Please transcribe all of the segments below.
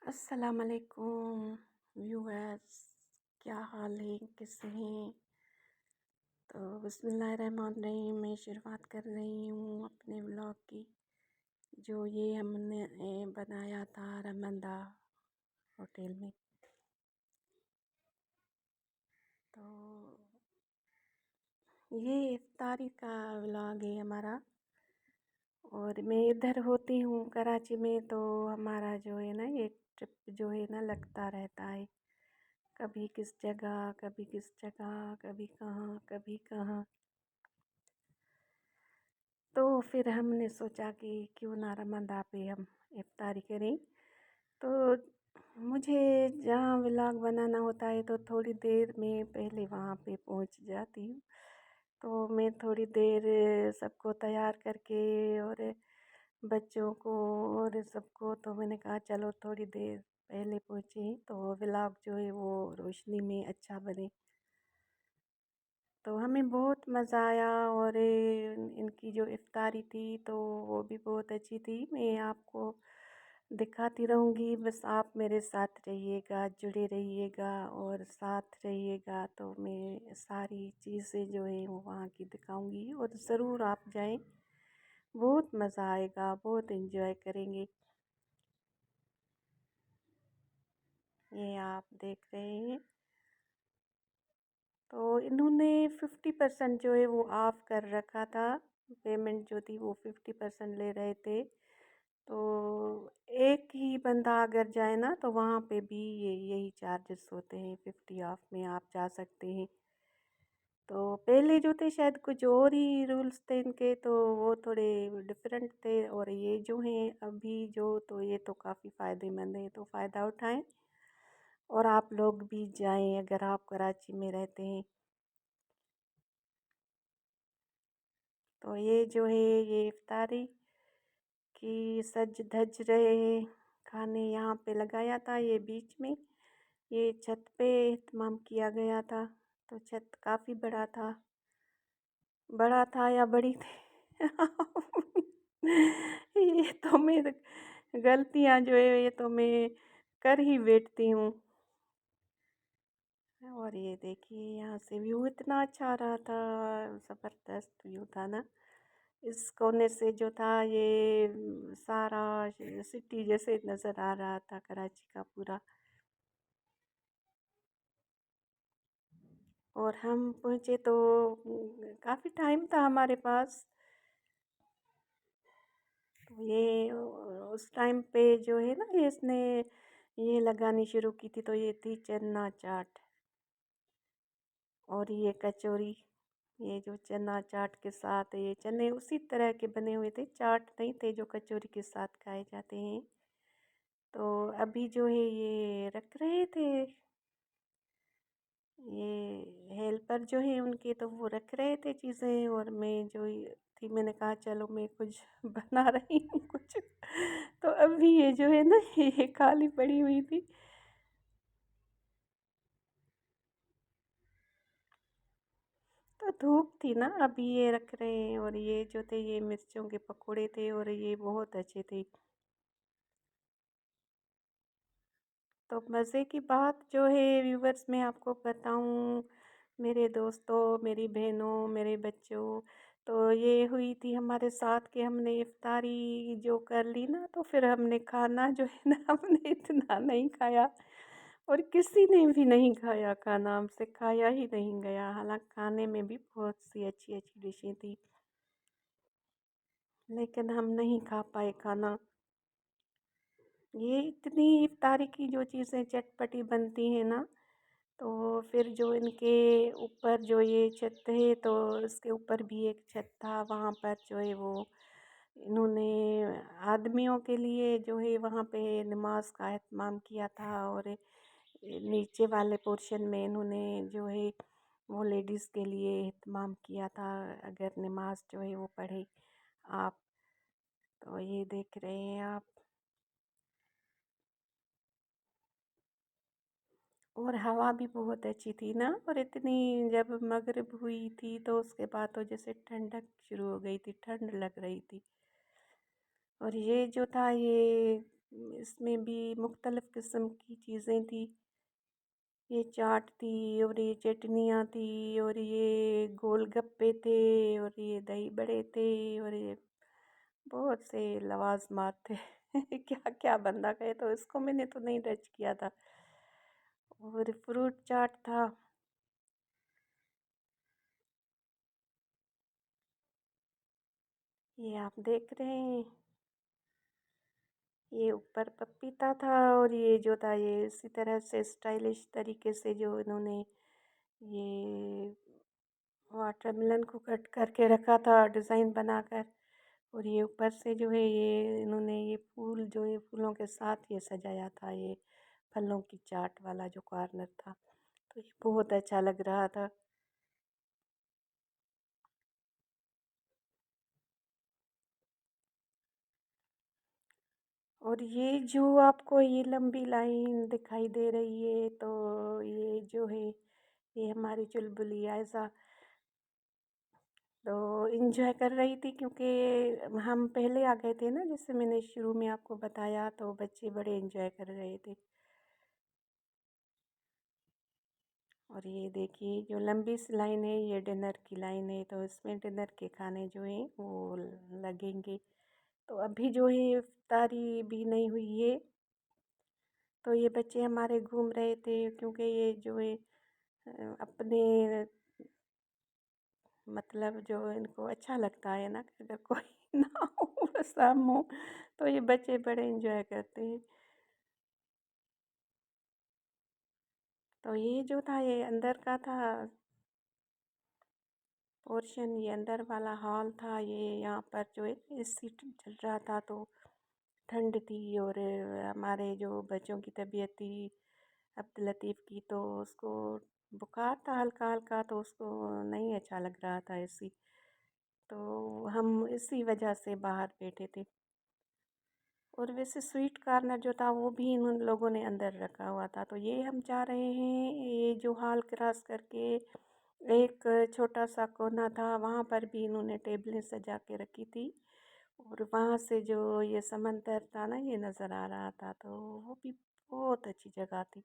السلام علیکم ویورز، کیا حال ہے؟ کیسے ہیں؟ تو بسم اللہ الرحمن الرحیم، میں شروعات کر رہی ہوں اپنے ولاگ کی، جو یہ ہم نے بنایا تھا رمندہ ہوٹل میں۔ تو یہ افطاری کا ولاگ ہے ہمارا، اور میں ادھر ہوتی ہوں کراچی میں، تو ہمارا جو ہے نا یہ ٹرپ جو ہے نا لگتا رہتا ہے، کبھی کس جگہ کبھی کس جگہ، کبھی کہاں کبھی کہاں۔ تو پھر ہم نے سوچا کہ کیوں نہ رمضان پہ ہم افطاری کریں۔ تو مجھے جہاں ولاگ بنانا ہوتا ہے تو تھوڑی دیر میں پہلے وہاں پہ پہنچ جاتی ہوں، تو میں تھوڑی دیر سب کو تیار کر کے اور بچوں کو اور سب کو، تو میں نے کہا چلو تھوڑی دیر پہلے پہنچیں تو ولاگ جو ہے وہ روشنی میں اچھا بنے۔ تو ہمیں بہت مزہ آیا، اور ان کی جو افطاری تھی تو وہ بھی بہت اچھی تھی۔ میں آپ کو دکھاتی رہوں گی، بس آپ میرے ساتھ رہیے گا، جڑے رہیے گا اور ساتھ رہیے گا، تو میں ساری چیزیں جو ہیں وہ وہاں کی دکھاؤں گی، اور ضرور آپ جائیں، بہت مزہ آئے گا، بہت انجوائے کریں گے۔ یہ آپ دیکھ رہے ہیں، تو انہوں نے 50% جو ہے وہ آف کر رکھا تھا، پیمنٹ جو تھی وہ 50% لے رہے تھے۔ تو ایک ہی بندہ اگر جائے نا تو وہاں پہ بھی یہی چارجز ہوتے ہیں، 50 آف میں آپ جا سکتے ہیں۔ تو پہلے جو تھے شاید کچھ اور ہی رولز تھے ان کے، تو وہ تھوڑے ڈفرینٹ تھے، اور یہ جو ہیں ابھی جو، تو یہ تو کافی فائدے مند ہیں، تو فائدہ اٹھائیں اور آپ لوگ بھی جائیں اگر آپ کراچی میں رہتے ہیں۔ تو یہ جو ہے یہ افطاری کی سج دھج رہے ہیں، کھانے یہاں پہ لگایا تھا، یہ بیچ میں، یہ چھت پہ اہتمام کیا گیا تھا، تو چھت کافی بڑا تھا یا بڑی تھی یہ تو میں غلطیاں جو ہے یہ تو میں کر ہی بیٹھتی ہوں۔ اور یہ دیکھیے یہاں سے ویو اتنا اچھا آ رہا تھا، زبردست ویو تھا نا، اس کونے سے جو تھا یہ سارا سٹی جیسے نظر آ رہا تھا، کراچی کا پورا۔ اور ہم پہنچے تو کافی ٹائم تھا ہمارے پاس، تو یہ اس ٹائم پہ جو ہے نا اس نے یہ لگانی شروع کی تھی، تو یہ تھی چنا چاٹ اور یہ کچوری، یہ جو چنا چاٹ کے ساتھ، یہ چنے اسی طرح کے بنے ہوئے تھے، چاٹ نہیں تھے جو کچوری کے ساتھ کھائے جاتے ہیں۔ تو ابھی جو ہے یہ رکھ رہے تھے، یہ ہیلپر جو ہیں ان کے، تو وہ رکھ رہے تھے چیزیں، اور میں جو تھی میں نے کہا چلو میں کچھ بنا رہی ہوں کچھ، تو ابھی یہ جو ہے نا یہ خالی پڑی ہوئی تھی۔ تو دھوپ تھی نا، ابھی یہ رکھ رہے ہیں، اور یہ جو تھے یہ مرچوں کے پکوڑے تھے، اور یہ بہت اچھے تھے۔ تو مزے کی بات جو ہے ویورز میں آپ کو بتاؤں، میرے دوستوں، میری بہنوں، میرے بچوں، تو یہ ہوئی تھی ہمارے ساتھ کہ ہم نے افطاری جو کر لی نا، تو پھر ہم نے کھانا جو ہے نا ہم نے اتنا نہیں کھایا، اور کسی نے بھی نہیں کھایا کھانا، ہم سے کھایا ہی نہیں گیا، حالانکہ کھانے میں بھی بہت سی اچھی اچھی ڈشیں تھیں، لیکن ہم نہیں کھا پائے کھانا۔ یہ اتنی افطاری کی جو چیزیں چٹپٹی بنتی ہیں نا، تو پھر جو ان کے اوپر جو یہ چھت ہے، تو اس کے اوپر بھی ایک چھت تھا، وہاں پر جو ہے وہ انہوں نے آدمیوں کے لیے جو ہے وہاں پہ نماز کا اہتمام کیا تھا، اور نیچے والے پورشن میں انہوں نے جو ہے وہ لیڈیز کے لیے اہتمام کیا تھا، اگر نماز جو ہے وہ پڑھے آپ، تو یہ دیکھ رہے ہیں آپ۔ اور ہوا بھی بہت اچھی تھی نا، اور اتنی جب مغرب ہوئی تھی تو اس کے بعد تو جیسے ٹھنڈک شروع ہو گئی تھی، ٹھنڈ لگ رہی تھی۔ اور یہ جو تھا یہ اس میں بھی مختلف قسم کی چیزیں تھی، یہ چاٹ تھی اور یہ چٹنیاں تھی اور یہ گول گپے تھے اور یہ دہی بڑے تھے اور یہ بہت سے لوازمات تھے کیا کیا بندہ کہے، تو اس کو میں نے تو نہیں ٹچ کیا تھا. اور فروٹ چاٹ تھا. یہ آپ دیکھ رہے ہیں، یہ اوپر پپیتا تھا اور یہ جو تھا یہ اسی طرح سے اسٹائلش طریقے سے جو انہوں نے یہ واٹر ملن کو کٹ کر کے رکھا تھا ڈیزائن بنا کر، اور یہ اوپر سے جو ہے یہ انہوں نے یہ پھول جو ہے پھولوں کے ساتھ یہ سجایا تھا، یہ پھلوں کی چاٹ والا جو کارنر تھا، تو یہ بہت اچھا لگ رہا تھا. اور یہ جو آپ کو یہ لمبی لائن دکھائی دے رہی ہے تو یہ جو ہے یہ ہماری چلبلی عائزہ تو انجوائے کر رہی تھی، کیونکہ ہم پہلے آ گئے تھے نا، جیسے میں نے شروع میں آپ کو بتایا، تو بچے بڑے انجوائے کر رہے تھے. اور یہ دیکھیے جو لمبی سی لائن ہے یہ ڈنر کی لائن ہے، تو اس میں ڈنر کے کھانے جو ہیں وہ لگیں گے. تو ابھی جو ہے افطاری بھی نہیں ہوئی ہے، تو یہ بچے ہمارے گھوم رہے تھے، کیونکہ یہ جو ہے اپنے مطلب جو ان کو اچھا لگتا ہے نا کہ اگر کوئی نہ ہو بس ہم ہوں، تو یہ بچے بڑے انجوائے کرتے ہیں. تو یہ جو تھا یہ اندر کا تھا پورشن، یہ اندر والا ہال تھا. یہ یہاں پر جو ہے اے سی چل رہا تھا تو ٹھنڈ تھی، اور ہمارے جو بچوں کی طبیعت تھی عبداللطیف کی، تو اس کو بخار تھا ہلکا ہلکا، تو اس کو نہیں اچھا لگ رہا تھا اے سی، تو ہم اسی وجہ سے باہر بیٹھے تھے. اور ویسے سویٹ کارنر جو تھا وہ بھی ان لوگوں نے اندر رکھا ہوا تھا. تو یہ ہم چاہ رہے ہیں یہ جو ہال کراس کر کے ایک چھوٹا سا کونا تھا، وہاں پر بھی انہوں نے ٹیبلیں سجا کے رکھی تھی، اور وہاں سے جو یہ سمندر تھا نا یہ نظر آ رہا تھا، تو وہ بھی بہت اچھی جگہ تھی.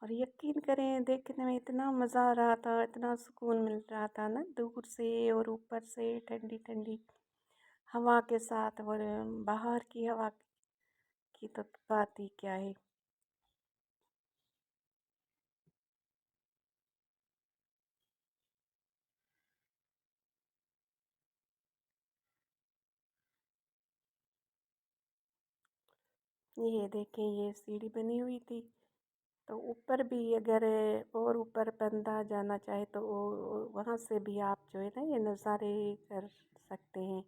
اور یقین کریں دیکھنے میں اتنا مزہ آ رہا تھا، اتنا سکون مل رہا تھا نا دور سے اور اوپر سے ٹھنڈی ٹھنڈی ہوا کے ساتھ، اور باہر کی ہوا کی تو بات ہی کیا ہے. یہ دیکھیں یہ سیڑھی بنی ہوئی تھی، تو اوپر بھی اگر اور اوپر بندہ جانا چاہے تو وہاں سے بھی آپ جو ہے نا یہ نظارے کر سکتے ہیں،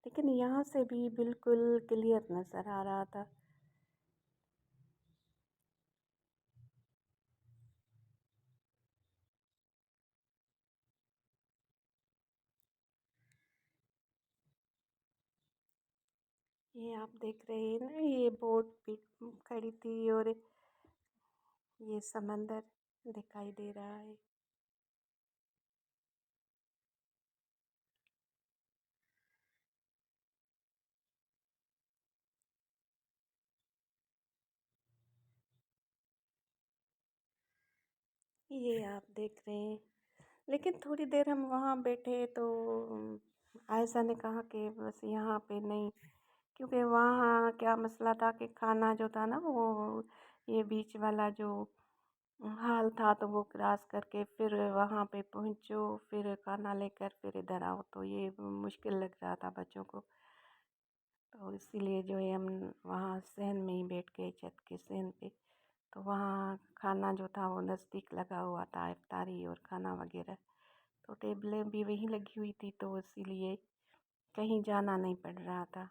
لیکن یہاں سے بھی بالکل کلیئر نظر آ رہا تھا. یہ آپ دیکھ رہے ہیں نا یہ بوٹ بھی کھڑی تھی اور یہ سمندر دکھائی دے رہا ہے. یہ آپ دیکھ رہے ہیں، لیکن تھوڑی دیر ہم وہاں بیٹھے تو عائشہ نے کہا کہ بس یہاں پہ نہیں، کیونکہ وہاں کیا مسئلہ تھا کہ کھانا جو تھا نا وہ یہ بیچ والا جو حال تھا، تو وہ کراس کر کے پھر وہاں پہ پہنچو، پھر کھانا لے کر پھر ادھر آؤ، تو یہ مشکل لگ رہا تھا بچوں کو. تو اسی لیے جو ہے ہم وہاں صحن میں ہی بیٹھ گئے، چھت کے صحن پہ. تو وہاں کھانا جو تھا وہ نزدیک لگا ہوا تھا، افطاری اور کھانا وغیرہ، تو ٹیبلیں بھی وہیں لگی ہوئی تھی، تو اسی لیے کہیں جانا نہیں پڑ رہا تھا.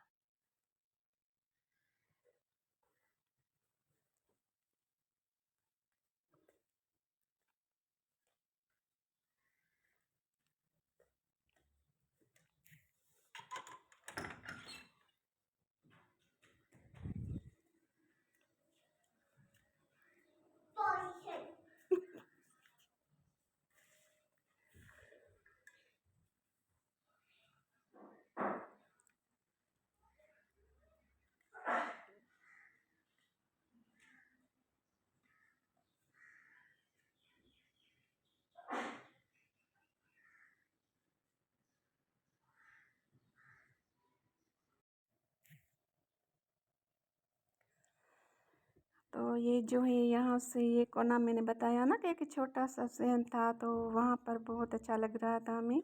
تو یہ جو ہے یہاں سے یہ کونا میں نے بتایا نا کہ ایک چھوٹا سا صحن تھا، تو وہاں پر بہت اچھا لگ رہا تھا ہمیں،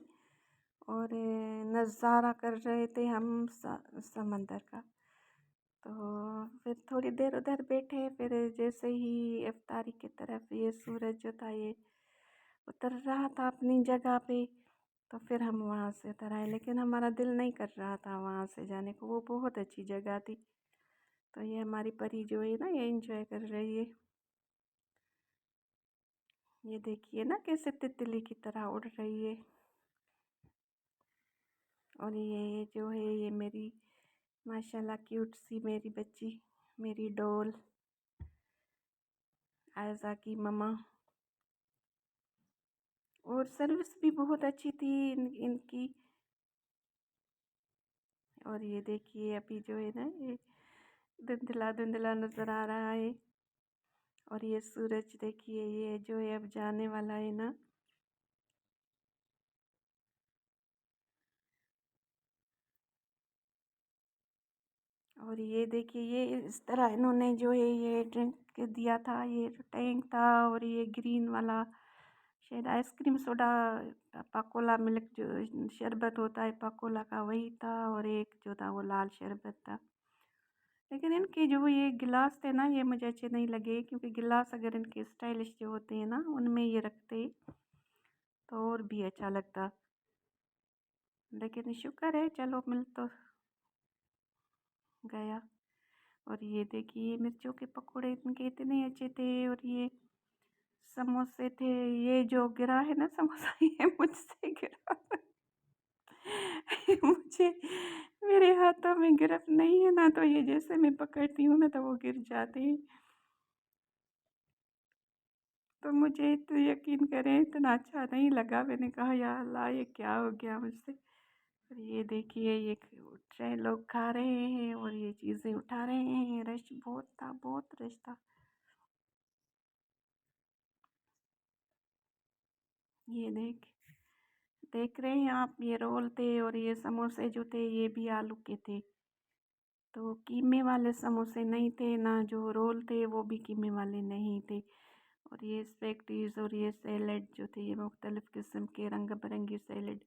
اور نظارہ کر رہے تھے ہم سمندر کا۔ تو پھر تھوڑی دیر ادھر بیٹھے، پھر جیسے ہی افطاری کی طرف یہ سورج جو تھا یہ اتر رہا تھا اپنی جگہ پہ، تو پھر ہم وہاں سے اتر آئے، لیکن ہمارا دل نہیں کر رہا تھا وہاں سے جانے کو، وہ بہت اچھی جگہ تھی۔ تو یہ ہماری پری جو ہے نا یہ انجوائے کر رہی ہے، یہ دیکھیے نا کیسے تتلی کی طرح اڑ رہی ہے۔ اور یہ جو ہے یہ میری ماشاءاللہ کیوٹ سی میری بچی، میری ڈول عائزہ کی مما، اور سروس بھی بہت اچھی تھی ان کی۔ اور یہ دیکھیے ابھی جو ہے نا یہ دھندلا دھندلا نظر آ رہا ہے، اور یہ سورج دیکھیے یہ جو ہے اب جانے والا ہے نا۔ اور یہ دیکھیے یہ اس طرح انہوں نے جو ہے یہ ڈرنک دیا تھا، یہ جو ٹینک تھا، اور یہ گرین والا شاید آئس کریم سوڈا پاکولا ملک جو شربت ہوتا ہے پاکولا کا وہی تھا، اور ایک جو تھا وہ لال شربت تھا۔ لیکن ان کے جو یہ گلاس تھے نا یہ مجھے اچھے نہیں لگے، کیونکہ گلاس اگر ان کے اسٹائلش جو ہوتے ہیں نا ان میں یہ رکھتے تو اور بھی اچھا لگتا، لیکن شکر ہے چلو مل تو گیا۔ اور یہ دیکھیے مرچوں کے پکوڑے ان کے اتنے اچھے تھے، اور یہ سموسے تھے، یہ جو گرا ہے نا سموسہ یہ مجھ سے گرا مجھے میرے ہاتھوں میں گرفت نہیں ہے نا، تو یہ جیسے میں پکڑتی ہوں نا تو وہ گر جاتے ہیں۔ تو مجھے تو یقین کریں اتنا اچھا نہیں لگا، میں نے کہا یا اللہ یہ کیا ہو گیا مجھ سے۔ اور یہ دیکھیے یہ اٹھ رہے لوگ کھا رہے ہیں، اور یہ چیزیں اٹھا رہے ہیں، رش بہت تھا، بہت رش تھا۔ یہ دیکھ رہے ہیں آپ، یہ رول تھے، اور یہ سموسے جو تھے یہ بھی آلو کے تھے، تو قیمے والے سموسے نہیں تھے، نہ جو رول تھے وہ بھی قیمے والے نہیں تھے۔ اور یہ اسپیکٹیز اور یہ سیلڈ جو تھے یہ مختلف قسم کے رنگ برنگی سیلڈ،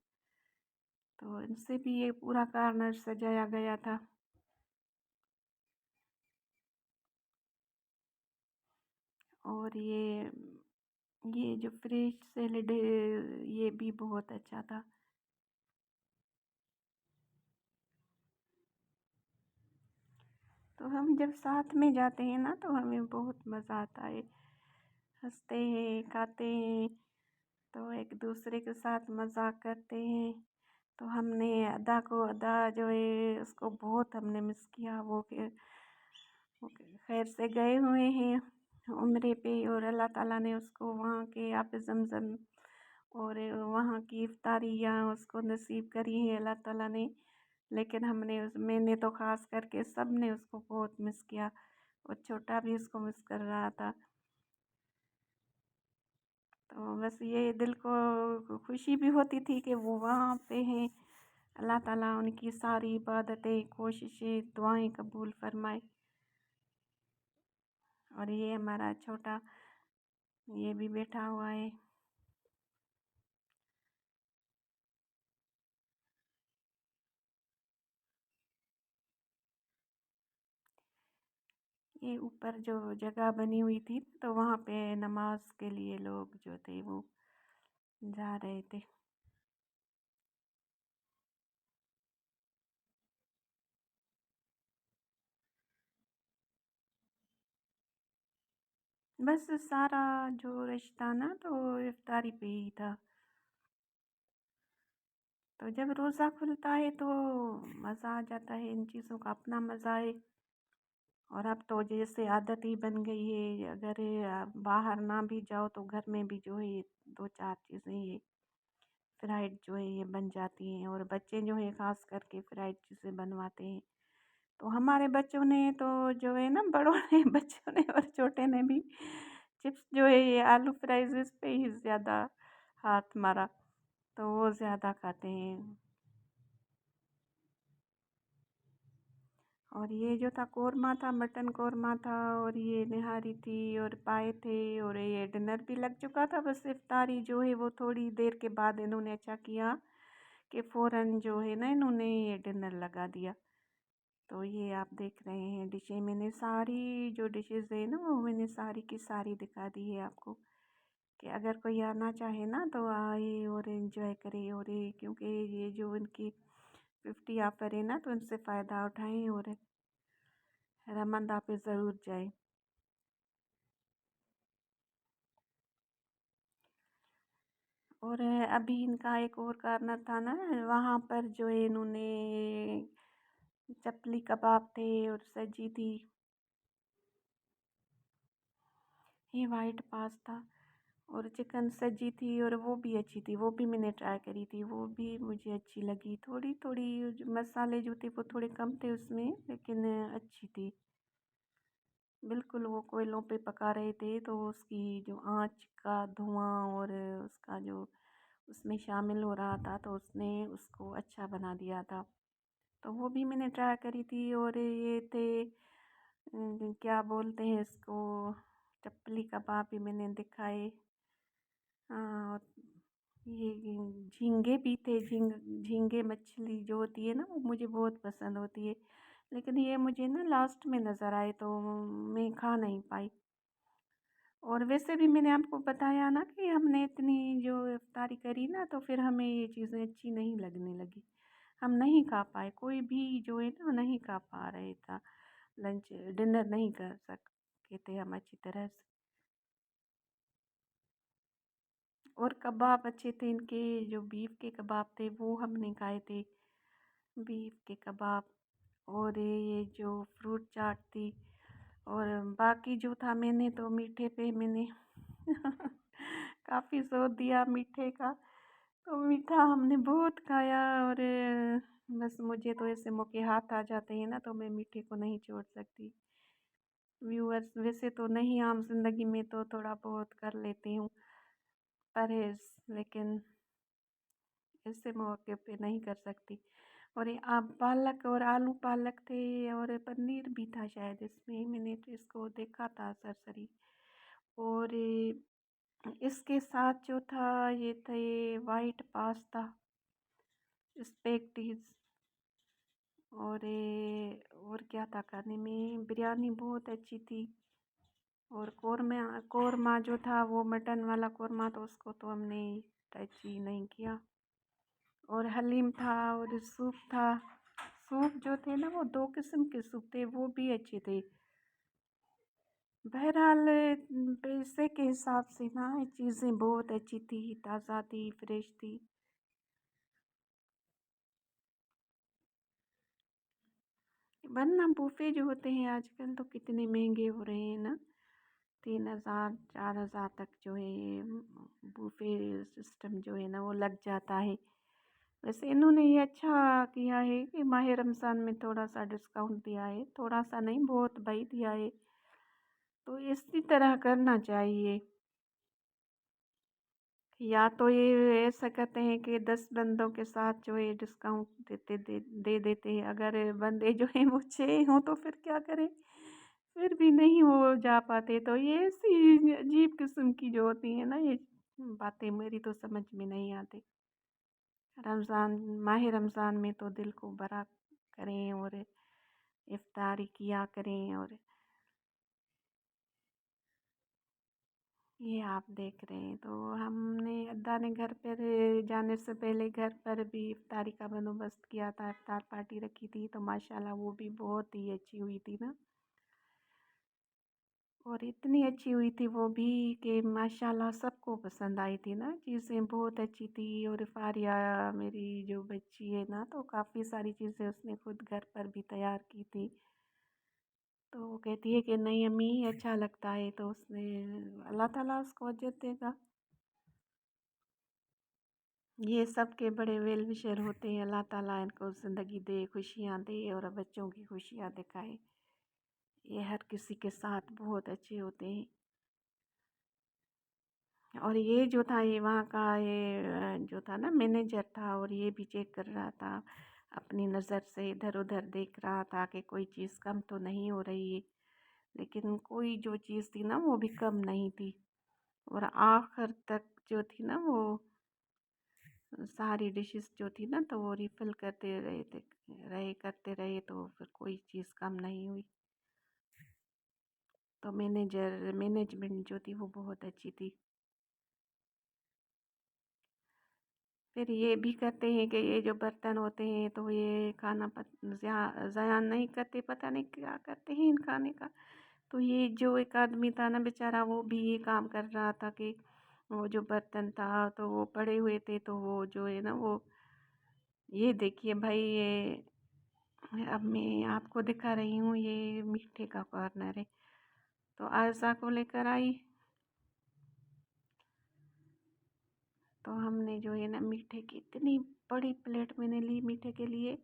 تو ان سے بھی یہ پورا کارنر سجایا گیا تھا۔ اور یہ جو فریش سیلڈ ہے یہ بھی بہت اچھا تھا۔ تو ہم جب ساتھ میں جاتے ہیں نا تو ہمیں بہت مزہ آتا ہے، ہنستے ہیں، کھاتے ہیں، تو ایک دوسرے کے ساتھ مذاق کرتے ہیں۔ تو ہم نے ادا جو ہے اس کو بہت ہم نے مس کیا، وہ خیر سے گئے ہوئے ہیں عمرے پہ، اور اللہ تعالیٰ نے اس کو وہاں کے آب زمزم اور وہاں کی افطاریاں اس کو نصیب کری ہیں اللہ تعالیٰ نے، لیکن میں نے تو خاص کر کے سب نے اس کو بہت مس کیا، اور چھوٹا بھی اس کو مس کر رہا تھا۔ تو بس یہ دل کو خوشی بھی ہوتی تھی کہ وہ وہاں پہ ہیں، اللہ تعالیٰ ان کی ساری عبادتیں، کوششیں، دعائیں قبول فرمائے۔ اور یہ ہمارا چھوٹا یہ بھی بیٹھا ہوا ہے۔ یہ اوپر جو جگہ بنی ہوئی تھی تو وہاں پہ نماز کے لیے لوگ جو تھے وہ جا رہے تھے۔ بس سارا جو رشتہ نا تو افطاری پہ ہی تھا، تو جب روزہ کھلتا ہے تو مزہ آ جاتا ہے، ان چیزوں کا اپنا مزہ ہے۔ اور اب تو جیسے عادت ہی بن گئی ہے، اگر باہر نہ بھی جاؤ تو گھر میں بھی جو ہے یہ دو چار چیزیں یہ فرائڈ جو ہے یہ بن جاتی ہیں، اور بچے جو ہے خاص کر کے فرائڈ چیزیں بنواتے ہیں۔ تو ہمارے بچوں نے تو جو ہے نا بڑوں نے بچوں نے اور چھوٹے نے بھی چپس جو ہے یہ آلو فرائز اس پہ ہی زیادہ ہاتھ مارا، تو وہ زیادہ کھاتے ہیں۔ اور یہ جو تھا قورمہ تھا، مٹن قورمہ تھا، اور یہ نہاری تھی اور پائے تھے، اور یہ ڈنر بھی لگ چکا تھا. بس افطاری جو ہے وہ تھوڑی دیر کے بعد انہوں نے اچھا کیا کہ فوراً جو ہے نا انہوں نے یہ ڈنر لگا دیا. تو یہ آپ دیکھ رہے ہیں ڈشیں، میں نے ساری جو ڈشز ہے نا وہ میں نے ساری کی ساری دکھا دی ہے آپ کو، کہ اگر کوئی آنا چاہے نا تو آئے اور انجوائے کرے. اور کیونکہ یہ جو ان کی 50 آفر ہے نا تو ان سے فائدہ اٹھائیں اور رمضان پہ ضرور جائیں. اور ابھی ان کا ایک اور کارنر تھا نا، وہاں پر جو ہے انہوں نے چپلی کباب تھے اور سجی تھی، یہ وائٹ پاستا اور چکن سجی تھی، اور وہ بھی اچھی تھی، وہ بھی میں نے ٹرائی کری تھی، وہ بھی مجھے اچھی لگی. تھوڑی تھوڑی مسالے جو تھے وہ تھوڑے کم تھے اس میں، لیکن اچھی تھی. بالکل وہ کوئلوں پہ پکا رہے تھے تو اس کی جو آنچ کا دھواں اور اس کا جو اس میں شامل ہو رہا تھا تو اس نے اس کو اچھا بنا دیا تھا. تو وہ بھی میں نے ٹرائی کری تھی. اور یہ تھے کیا بولتے ہیں اس کو، چپلی کباب بھی میں نے دکھائے. اور یہ جھینگے بھی تھے، جھینگے مچھلی جو ہوتی ہے نا وہ مجھے بہت پسند ہوتی ہے، لیکن یہ مجھے نا لاسٹ میں نظر آئے تو میں کھا نہیں پائی. اور ویسے بھی میں نے آپ کو بتایا نا کہ ہم نے اتنی جو افطاری کری نا تو پھر ہمیں یہ چیزیں اچھی نہیں لگنے لگی، ہم نہیں کھا پائے، کوئی بھی جو ہے نا نہیں کھا پا رہے تھا، لنچ ڈنر نہیں کر سکتے تھے ہم اچھی طرح سے. اور کباب اچھے تھے ان کے، جو بیف کے کباب تھے وہ ہم نے کھائے تھے، بیف کے کباب. اور یہ جو فروٹ چاٹ تھی. اور باقی جو تھا میں نے تو میٹھے پہ میں نے کافی زور دیا میٹھے کا، تو میٹھا ہم نے بہت کھایا. اور بس مجھے تو ایسے موقع ہاتھ آ جاتے ہیں نا تو میں میٹھے کو نہیں چھوڑ سکتی. ویورز ویسے تو نہیں، عام زندگی میں تو تھوڑا بہت کر لیتی ہوں پرہیز، لیکن ایسے موقع پہ نہیں کر سکتی. اور یہ آپ پالک اور آلو پالک تھے، اور پنیر بھی تھا شاید اس میں نے تو اس کو دیکھا تھا سرسری. اور اس کے ساتھ جو تھا یہ تھے وائٹ پاستا اسپیگٹیز. اور کیا تھا کھانے میں، بریانی بہت اچھی تھی. اور قورمہ جو تھا وہ مٹن والا قورمہ تو اس کو تو ہم نے ٹچ ہی نہیں کیا. اور حلیم تھا اور سوپ تھا. سوپ جو تھے نا وہ 2 قسم کے سوپ تھے، وہ بھی اچھے تھے. بہرحال پیسے کے حساب سے نا چیزیں بہت اچھی تھی، تازہ تھی، فریش تھی. ورنہ بوفے جو ہوتے ہیں آج کل تو کتنے مہنگے ہو رہے ہیں نا، 3000 4000 تک جو ہے یہ بوفے سسٹم جو ہے نا وہ لگ جاتا ہے. ویسے انہوں نے یہ اچھا کیا ہے کہ ماہ رمضان میں تھوڑا سا ڈسکاؤنٹ دیا ہے، تھوڑا سا نہیں بہت بھائی دیا ہے، تو اسی طرح کرنا چاہیے. یا تو یہ ایسا کرتے ہیں کہ 10 بندوں کے ساتھ جو ہے ڈسکاؤنٹ دے دیتے ہیں، اگر بندے جو ہیں وہ 6 ہوں تو پھر کیا کریں، پھر بھی نہیں وہ جا پاتے. تو یہ ایسی عجیب قسم کی جو ہوتی ہیں نا یہ باتیں میری تو سمجھ میں نہیں آتی. ماہ رمضان میں تو دل کو بڑا کریں اور افطاری کیا کریں. اور یہ آپ دیکھ رہے ہیں تو ہم نے ادا نے گھر پر جانے سے پہلے گھر پر بھی افطاری کا بندوبست کیا تھا، افطار پارٹی رکھی تھی تو ماشاءاللہ وہ بھی بہت ہی اچھی ہوئی تھی نا. اور اتنی اچھی ہوئی تھی وہ بھی کہ ماشاءاللہ سب کو پسند آئی تھی نا، چیزیں بہت اچھی تھی. اور فاریہ میری جو بچی ہے نا تو کافی ساری چیزیں اس نے خود گھر پر بھی تیار کی تھی، تو وہ کہتی ہے کہ نہیں امی اچھا لگتا ہے، تو اس نے اللہ تعالیٰ اس کو اجر دے گا. یہ سب کے بڑے ویل وشر ہوتے ہیں، اللہ تعالیٰ ان کو زندگی دے، خوشیاں دے اور بچوں کی خوشیاں دکھائے. یہ ہر کسی کے ساتھ بہت اچھے ہوتے ہیں. اور یہ جو تھا یہ وہاں کا یہ جو تھا نا مینیجر تھا اور یہ بھی چیک کر رہا تھا اپنی نظر سے ادھر ادھر دیکھ رہا تھا کہ کوئی چیز کم تو نہیں ہو رہی ہے، لیکن کوئی جو چیز تھی نا وہ بھی کم نہیں تھی، اور آخر تک جو تھی نا وہ ساری ڈشز جو تھی نا تو وہ ریفل کرتے رہے تو پھر کوئی چیز کم نہیں ہوئی۔ تو مینجمنٹ جو تھی وہ بہت اچھی تھی۔ پھر یہ بھی کرتے ہیں کہ یہ جو برتن ہوتے ہیں تو یہ کھانا ضائع نہیں کرتے، پتہ نہیں کیا کرتے ہیں ان کھانے کا۔ تو یہ جو ایک آدمی تھا نا بیچارہ، وہ بھی یہ کام کر رہا تھا کہ وہ جو برتن تھا تو وہ پڑے ہوئے تھے، تو وہ جو ہے نا وہ یہ دیکھیے بھائی، یہ اب میں آپ کو دکھا رہی ہوں، یہ میٹھے کا کارنر ہے۔ تو عائشہ کو لے کر آئی، تو ہم نے جو ہے نا میٹھے کی اتنی بڑی پلیٹ میں نے لی میٹھے کے لیے،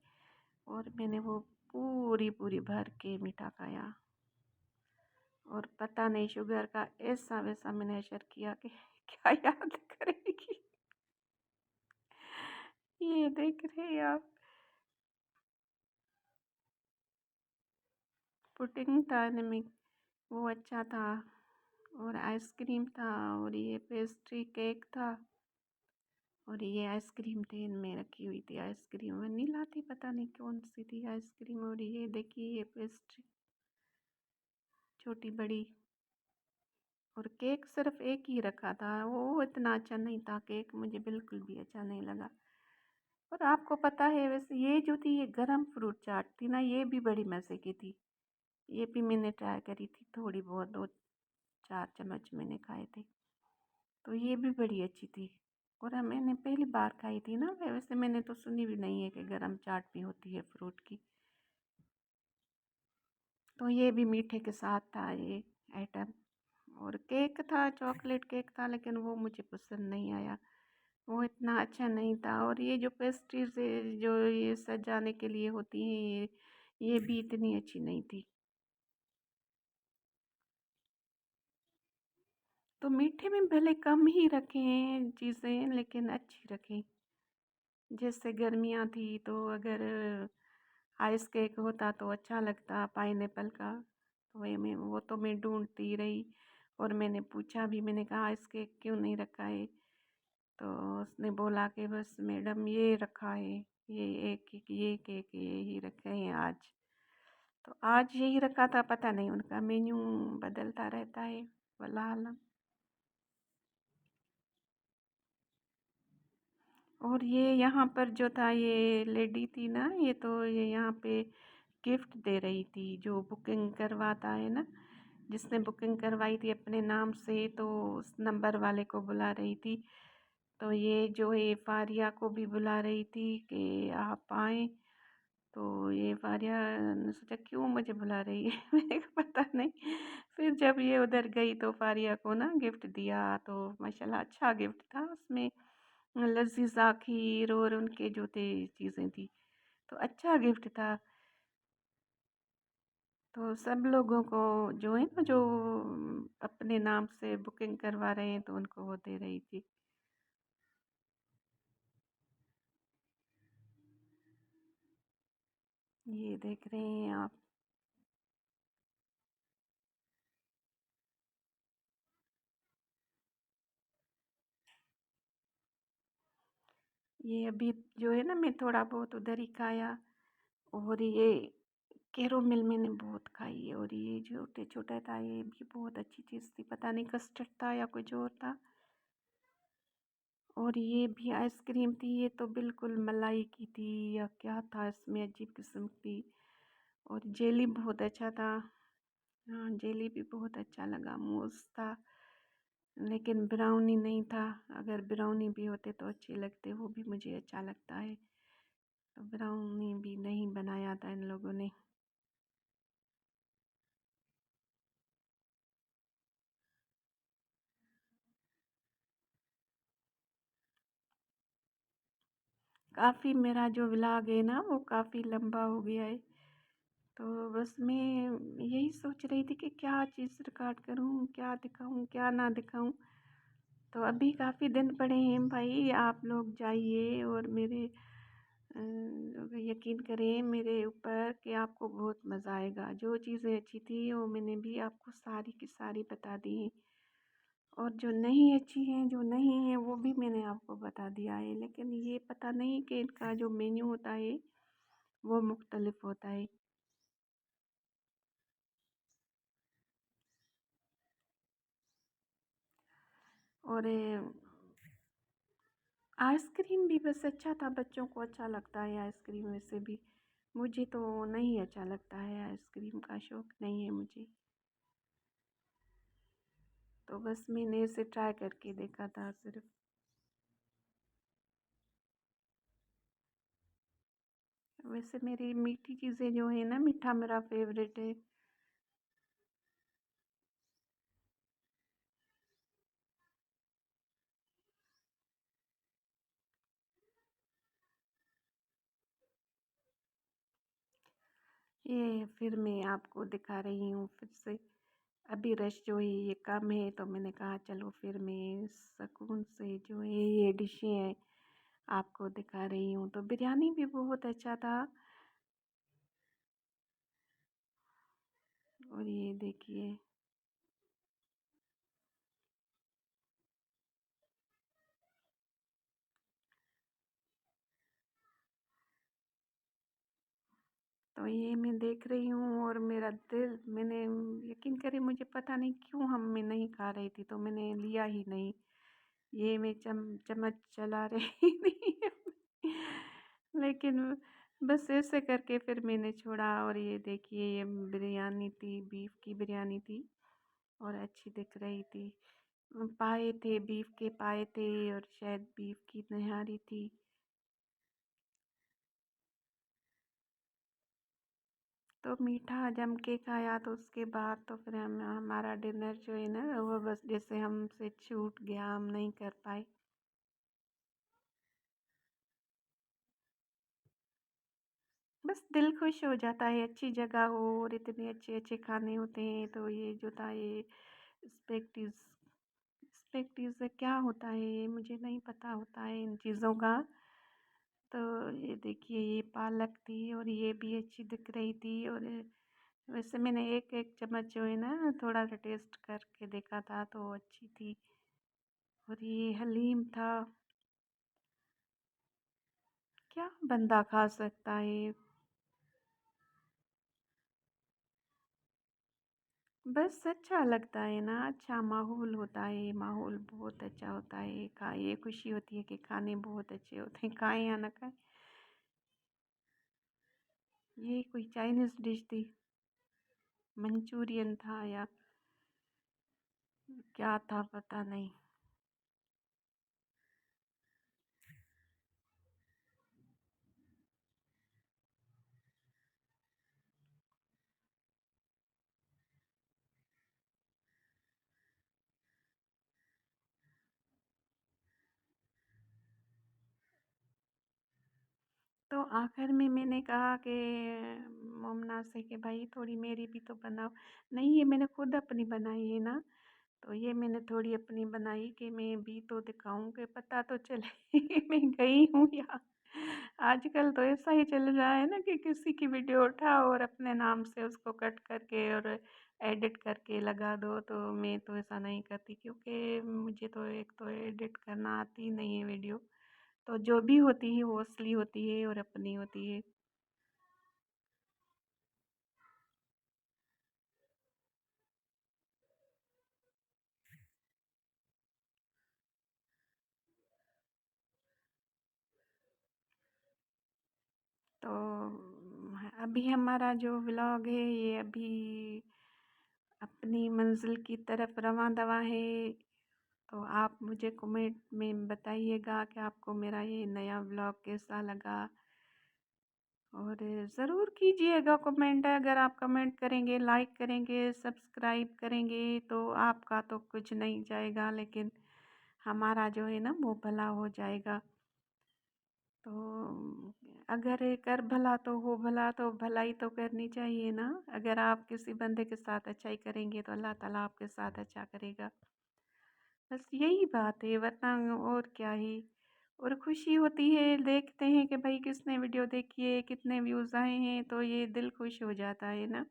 اور میں نے وہ پوری بھر کے میٹھا کھایا، اور پتہ نہیں شوگر کا ایسا ویسا میں نے اشر کیا کہ کیا یاد کرے گی۔ یہ دیکھ رہے ہیں آپ، پوڈنگ تھا نمک، وہ اچھا تھا، اور آئس کریم تھا، اور یہ پیسٹری کیک تھا، اور یہ آئس کریم تھی ان میں رکھی ہوئی تھی، آئس کریم ونیلا تھی، پتہ نہیں کون سی تھی آئس کریم، اور یہ دیکھیے یہ پیسٹری چھوٹی بڑی، اور کیک صرف ایک ہی رکھا تھا، وہ اتنا اچھا نہیں تھا کیک، مجھے بالکل بھی اچھا نہیں لگا۔ اور آپ کو پتہ ہے ویسے یہ جو تھی یہ گرم فروٹ چاٹ تھی نا، یہ بھی بڑی مزے کی تھی، یہ بھی میں نے ٹرائی کری تھی تھوڑی بہت، 2-4 چمچ میں نے کھائے تھے، تو یہ بھی بڑی اچھی تھی، اور میں نے پہلی بار کھائی تھی نا، ویسے میں نے تو سنی بھی نہیں ہے کہ گرم چاٹ بھی ہوتی ہے فروٹ کی۔ تو یہ بھی میٹھے کے ساتھ تھا یہ آئٹم، اور کیک تھا، چاکلیٹ کیک تھا، لیکن وہ مجھے پسند نہیں آیا، وہ اتنا اچھا نہیں تھا، اور یہ جو پیسٹریز جو یہ سجانے کے لیے ہوتی ہیں یہ بھی اتنی اچھی نہیں تھی۔ تو میٹھے میں بھلے کم ہی رکھیں چیزیں، لیکن اچھی رکھیں، جیسے گرمیاں تھی تو اگر آئس کیک ہوتا تو اچھا لگتا، پائن ایپل کا، تو وہ تو میں ڈھونڈتی رہی، اور میں نے پوچھا بھی، میں نے کہا آئس کیک کیوں نہیں رکھا ہے، تو اس نے بولا کہ بس میڈم یہ رکھا ہے، یہ کیک یہی رکھے ہیں آج، تو آج یہی رکھا تھا، پتہ نہیں ان کا مینیو بدلتا رہتا ہے، واللہ اعلم۔ اور یہ یہاں پر جو تھا یہ لیڈی تھی نا، یہ تو یہ یہاں پہ گفٹ دے رہی تھی، جو بکنگ کرواتا ہے نا، جس نے بکنگ کروائی تھی اپنے نام سے، تو اس نمبر والے کو بلا رہی تھی، تو یہ جو ہے فاریہ کو بھی بلا رہی تھی کہ آپ آئیں، تو یہ فاریہ نے سوچا کیوں مجھے بلا رہی ہے میں نے کہا پتہ نہیں، پھر جب یہ ادھر گئی تو فاریہ کو نا گفٹ دیا، تو ماشاءاللہ اچھا گفٹ تھا، اس میں لذیذہ کھیر اور ان کے جو تھے چیزیں تھی، تو اچھا گفٹ تھا، تو سب لوگوں کو جو ہے نا جو اپنے نام سے بکنگ کروا رہے ہیں تو ان کو وہ دے رہی تھی۔ یہ دیکھ رہے ہیں آپ، یہ ابھی جو ہے نا میں تھوڑا بہت ادھر ہی کھایا، اور یہ کیرومل میں نے بہت کھائی ہے، اور یہ جو چھوٹا تھا یہ بھی بہت اچھی چیز تھی، پتہ نہیں کسٹرڈ تھا یا کچھ اور تھا، اور یہ بھی آئس کریم تھی، یہ تو بالکل ملائی کی تھی یا کیا تھا اس میں عجیب قسم کی، اور جیلی بہت اچھا تھا، ہاں جیلی بھی بہت اچھا لگا، موز تھا، لیکن براؤنی نہیں تھا، اگر براؤنی بھی ہوتے تو اچھے لگتے، وہ بھی مجھے اچھا لگتا ہے، تو براؤنی بھی نہیں بنایا تھا ان لوگوں نے۔ کافی میرا جو ولاگ ہے نا وہ کافی لمبا ہو گیا ہے، تو بس میں یہی سوچ رہی تھی کہ کیا چیز ریکارڈ کروں، کیا دکھاؤں کیا نہ دکھاؤں، تو ابھی کافی دن پڑے ہیں بھائی، آپ لوگ جائیے اور میرے یقین کریں میرے اوپر کہ آپ کو بہت مزہ آئے گا. جو چیزیں اچھی تھیں وہ میں نے بھی آپ کو ساری کی ساری بتا دی ہیں، اور جو نہیں اچھی ہیں، جو نہیں ہیں، وہ بھی میں نے آپ کو بتا دیا ہے. لیکن یہ پتہ نہیں کہ ان کا جو مینیو ہوتا ہے وہ مختلف ہوتا ہے. اور آئس کریم بھی بس اچھا تھا، بچوں کو اچھا لگتا ہے آئس کریم. ویسے بھی مجھے تو نہیں اچھا لگتا ہے، آئس کریم کا شوق نہیں ہے مجھے. تو بس میں نے اسے ٹرائی کر کے دیکھا تھا صرف. ویسے میری میٹھی چیزیں جو ہیں نا، میٹھا میرا فیوریٹ ہے. یہ پھر میں آپ کو دکھا رہی ہوں پھر سے. ابھی رش جو ہے یہ کم ہے، تو میں نے کہا چلو پھر میں سکون سے جو ہے یہ ڈشیں ہیں آپ کو دکھا رہی ہوں. تو بریانی بھی بہت اچھا تھا. اور یہ دیکھیے، تو یہ میں دیکھ رہی ہوں اور میرا دل، میں نے یقین کرے مجھے پتہ نہیں کیوں ہم میں نہیں کھا رہی تھی، تو میں نے لیا ہی نہیں. یہ میں چمچ چلا رہی تھی لیکن بس ایسے کر کے پھر میں نے چھوڑا. اور یہ دیکھیے یہ بریانی تھی، بیف کی بریانی تھی اور اچھی دکھ رہی تھی. پائے تھے، بیف کے پائے تھے، اور شاید بیف کی نہاری تھی. تو میٹھا جم کے کھایا، تو اس کے بعد تو پھر ہمارا ڈنر جو ہے نا وہ بس جیسے ہم سے چھوٹ گیا، ہم نہیں کر پائے. بس دل خوش ہو جاتا ہے، اچھی جگہ ہو اور اتنے اچھے اچھے کھانے ہوتے ہیں. تو یہ جو تھا یہ اسپیکٹیز کیا ہوتا ہے یہ مجھے نہیں پتہ ہوتا ہے ان چیزوں کا. تو یہ دیکھیے یہ پالک تھی اور یہ بھی اچھی دکھ رہی تھی. اور ویسے میں نے ایک ایک چمچ جو ہے نا تھوڑا سا ٹیسٹ کر کے دیکھا تھا تو اچھی تھی. اور یہ حلیم تھا. کیا بندہ کھا سکتا ہے؟ بس اچھا لگتا ہے نا، اچھا ماحول ہوتا ہے، ماحول بہت اچھا ہوتا ہے. یہ خوشی ہوتی ہے کہ کھانے بہت اچھے ہوتے ہیں، کھائیں یا نہ کھائیں. یہ کوئی چائنیز ڈش تھی، منچورین تھا یا کیا تھا پتہ نہیں. تو آخر میں نے کہا کہ مومنا سے کہ بھائی تھوڑی میری بھی تو بناؤ. نہیں، یہ میں نے خود اپنی بنائی ہے نا، تو یہ میں نے تھوڑی اپنی بنائی کہ میں بھی تو دکھاؤں، کہ پتہ تو چلے میں گئی ہوں یا. آج کل تو ایسا ہی چل رہا ہے نا کہ کسی کی ویڈیو اٹھاؤ اور اپنے نام سے اس کو کٹ کر کے اور ایڈٹ کر کے لگا دو. تو میں تو ایسا نہیں کرتی، کیونکہ مجھے تو ایک تو ایڈٹ کرنا آتی نہیں ہے ویڈیو. تو جو بھی ہوتی ہے وہ اصلی ہوتی ہے اور اپنی ہوتی ہے. تو ابھی ہمارا جو ولاگ ہے یہ ابھی اپنی منزل کی طرف رواں دواں ہے. تو آپ مجھے کمنٹ میں بتائیے گا کہ آپ کو میرا یہ نیا ولاگ کیسا لگا. اور ضرور کیجیے گا کمنٹ. اگر آپ کمنٹ کریں گے، لائک کریں گے، سبسکرائب کریں گے تو آپ کا تو کچھ نہیں جائے گا، لیکن ہمارا جو ہے نا وہ بھلا ہو جائے گا. تو اگر کر بھلا تو ہو بھلا، تو بھلائی تو کرنی چاہیے نا. اگر آپ کسی بندے کے ساتھ اچھائی کریں گے تو اللہ تعالیٰ آپ کے ساتھ اچھا کرے گا. بس یہی بات ہے، ورنہ اور کیا ہی. اور خوشی ہوتی ہے، دیکھتے ہیں کہ بھائی کس نے ویڈیو دیکھی ہے، کتنے ویوز آئے ہیں، تو یہ دل خوش ہو جاتا ہے نا۔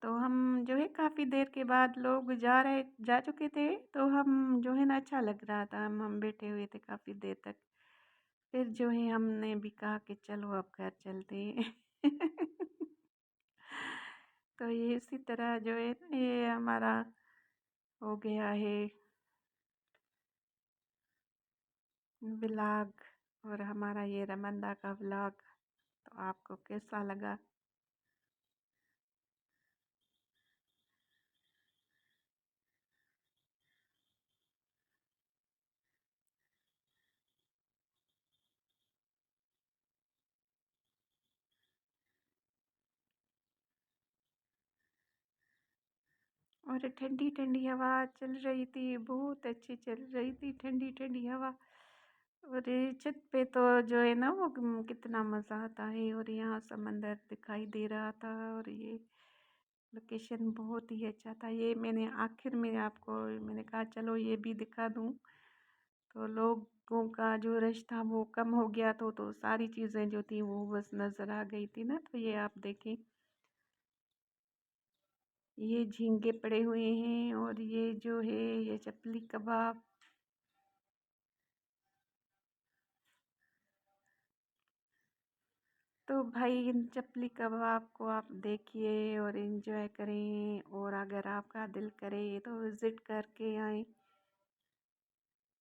تو ہم جو ہے کافی دیر کے بعد لوگ جا چکے تھے، تو ہم جو ہے نا اچھا لگ رہا تھا، ہم بیٹھے ہوئے تھے کافی دیر تک۔ پھر جو ہے ہم نے بھی کہا کہ چلو اب گھر چلتے ہیں۔ تو یہ اسی طرح جو ہے نا یہ ہمارا ہو گیا ہے ولاگ، اور ہمارا یہ رمندہ کا ولاگ۔ تو آپ کو کیسا لگا؟ اور ٹھنڈی ٹھنڈی ہوا چل رہی تھی، بہت اچھی چل رہی تھی ٹھنڈی ٹھنڈی ہوا۔ اور یہ چھت پہ تو جو ہے نا وہ کتنا مزہ آتا ہے، اور یہاں سمندر دکھائی دے رہا تھا، اور یہ لوکیشن بہت ہی اچھا تھا۔ یہ میں نے آخر میں آپ کو میں نے کہا چلو یہ بھی دکھا دوں، تو لوگوں کا جو رش تھا وہ کم ہو گیا، تو ساری چیزیں جو تھیں وہ بس نظر آ گئی تھی نا۔ تو یہ آپ دیکھیں، یہ جھینگے پڑے ہوئے ہیں، اور یہ جو ہے یہ چپلی کباب۔ تو بھائی ان چپلی کباب کو آپ دیکھیے اور انجوائے کریں، اور اگر آپ کا دل کرے تو وزٹ کر کے آئیں۔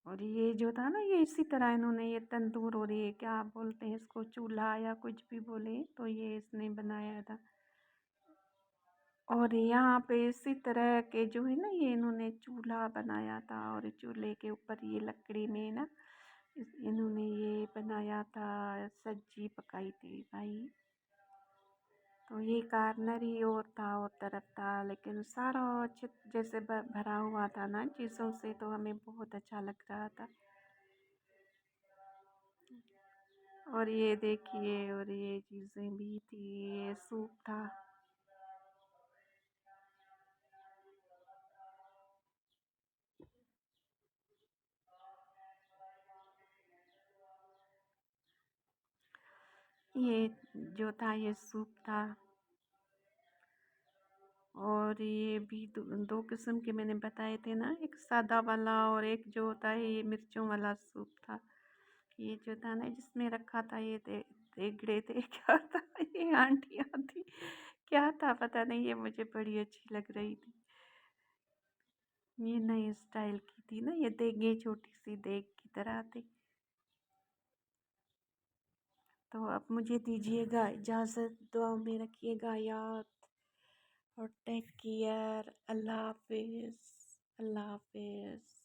اور یہ جو تھا نا یہ اسی طرح انہوں نے یہ تندور، اور یہ کیا بولتے ہیں اس کو، چولہا یا کچھ بھی بولیں، تو یہ اس نے بنایا تھا۔ اور یہاں پہ اسی طرح کے جو ہے نا یہ انہوں نے چولہا بنایا تھا، اور چولہے کے اوپر یہ لکڑی میں نا انہوں نے یہ بنایا تھا، سبزی پکائی تھی بھائی۔ تو یہ کارنر ہی اور تھا اور طرف تھا، لیکن سارا چھت جیسے بھرا ہوا تھا نا چیزوں سے، تو ہمیں بہت اچھا لگ رہا تھا۔ اور یہ دیکھیے، اور یہ چیزیں بھی تھی، یہ سوپ تھا۔ یہ جو تھا یہ سوپ تھا، اور یہ بھی دو قسم کے میں نے بتائے تھے نا، ایک سادہ والا اور ایک جو ہوتا ہے یہ مرچوں والا سوپ تھا۔ یہ جو تھا نا جس میں رکھا تھا یہ دیکھ رہے تھے کیا تھا، یہ آنٹیاں تھی، کیا تھا پتہ نہیں، یہ مجھے بڑی اچھی لگ رہی تھی۔ یہ نئی اسٹائل کی تھی نا، یہ دیگیں چھوٹی سی دیگ کی طرح تھی۔ تو اب مجھے دیجیے گا اجازت، دعا میں رکھیے گا یاد، اور ٹیک کیئر۔ اللہ حافظ، اللہ حافظ۔